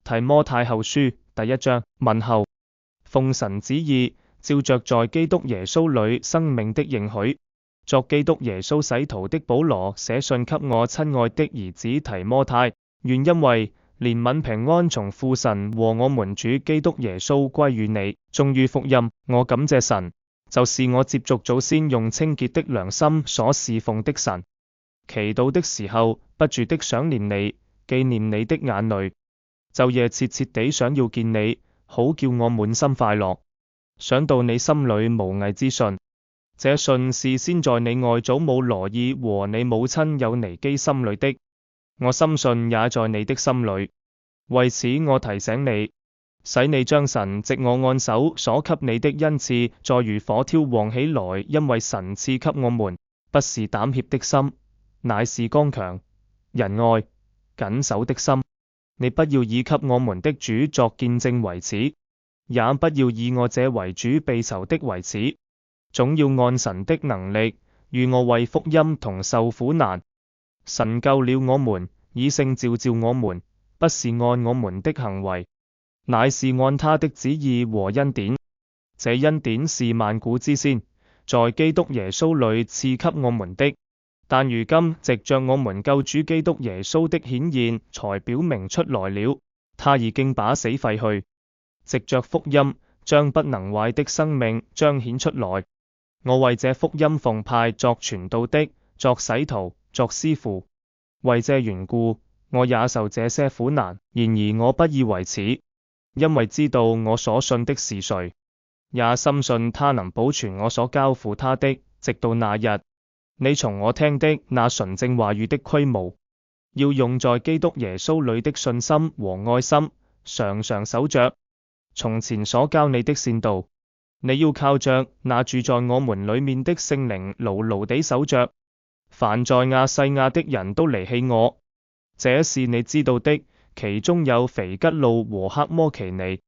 提摩太後書第一章，問候。奉神旨意，照着在基督耶穌裏生命的應許，作基督耶穌使徒的保羅寫信給我親愛的兒子提摩太，願因為憐憫平安從父神和我們主基督耶穌歸於你。忠於福音，我感謝神，就是我接續祖先用清潔的良心所侍奉的神。祈禱的時候，不住的想念你，紀念你的眼淚，晝夜切切地想要見你，好叫我滿心快樂。想到你心裏無偽之信，這信是先在你外祖母羅以和你母親友尼基心裏的，我深信也在你的心裏。為此我提醒你，使你將神藉我按手所給你的恩賜再如火挑旺起來，因為神賜給我們不是膽怯的心，乃是剛強、仁愛、謹守的心。你不要以給我們的主作見證為恥，也不要以我這為主被囚的為恥，總要按神的能力，與我為福音同受苦難。神救了我們，以聖召我們，不是按我們的行為，乃是按他的旨意和恩典。這恩典是萬古之先，在基督耶穌裏賜給我們的，但如今藉着我們救主基督耶穌的顯現，才表明出來了。他已經把死廢去，藉着福音將不能壞的生命彰顯出來。我為這福音奉派作傳道的，作使徒，作師傅。為這緣故，我也受這些苦難。然而我不以為恥，因為知道我所信的是誰，也深信他能保存我所交付他的，直到那日。你從我聽的那純正話語的虛無，要用在基督耶穌裏的信心和愛心，常常守着從前所教你的善道。你要靠着那住在我們裏面的聖靈，牢牢地守着。凡在亞細亞的人都離棄我，這是你知道的，其中有腓吉路和黑摩其尼。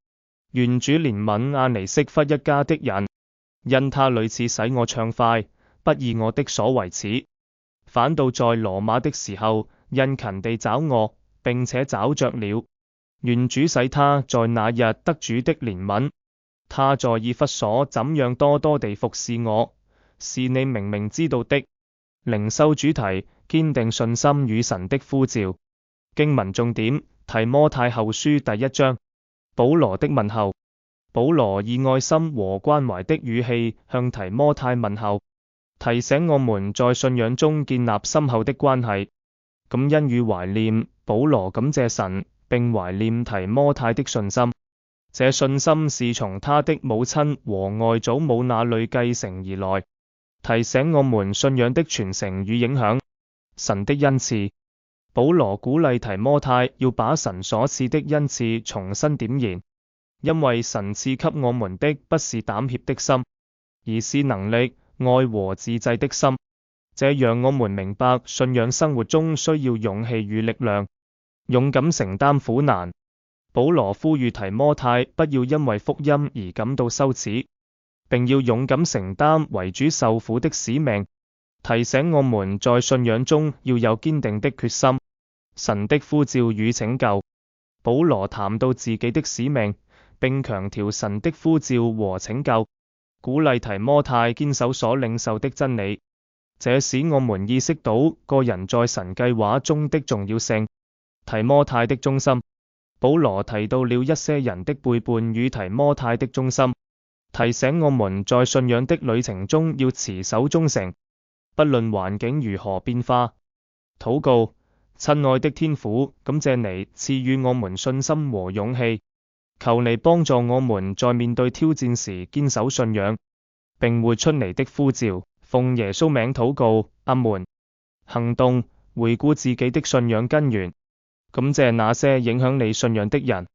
願主憐憫阿尼色弗一家的人，因他屢次使我暢快，不以我的所為恥，反倒在羅馬的時候殷勤地找我，並且找着了。願主使他在那日得主的憐憫。他在以弗所怎樣多多地服侍我，是你明明知道的。靈修主題：堅定信心與神的呼召。經文重點：提摩太後書第一章。保羅的問候。保羅以愛心和關懷的語氣向提摩太問候，提醒我們在信仰中建立深厚的關係。感恩與懷念。保羅感謝神，並懷念提摩太的信心。這信心是從他的母親和外祖母那裏繼承而來，提醒我們信仰的傳承與影響。神的恩賜。保羅鼓勵提摩太要把神所賜的恩賜重新點燃，因為神賜給我們的不是膽怯的心，而是能力、愛和自制的心。這讓我們明白信仰生活中需要勇氣與力量，勇敢承擔苦難。保羅呼籲提摩太不要因為福音而感到羞恥，並要勇敢承擔為主受苦的使命，提醒我們在信仰中要有堅定的決心。神的呼召與拯救。保羅談到自己的使命，並強調神的呼召和拯救，鼓勵提摩太堅守所領受的真理。這使我們意識到個人在神計劃中的重要性。提摩太的忠心。保羅提到了一些人的背叛與提摩太的忠心，提醒我們在信仰的旅程中要持守忠誠，不論環境如何變化。禱告。親愛的天父，感謝你賜予我們信心和勇氣，求你幫助我們在面對挑戰時堅守信仰，並活出你的呼召。奉耶穌名禱告，阿門。行動。回顧自己的信仰根源。感謝那些影響你信仰的人，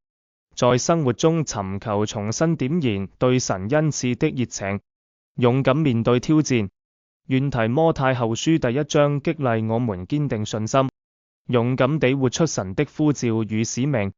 在生活中尋求重新點燃對神恩賜的熱情，勇敢面對挑戰。願提摩太後書第一章激勵我們堅定信心，勇敢地活出神的呼召與使命。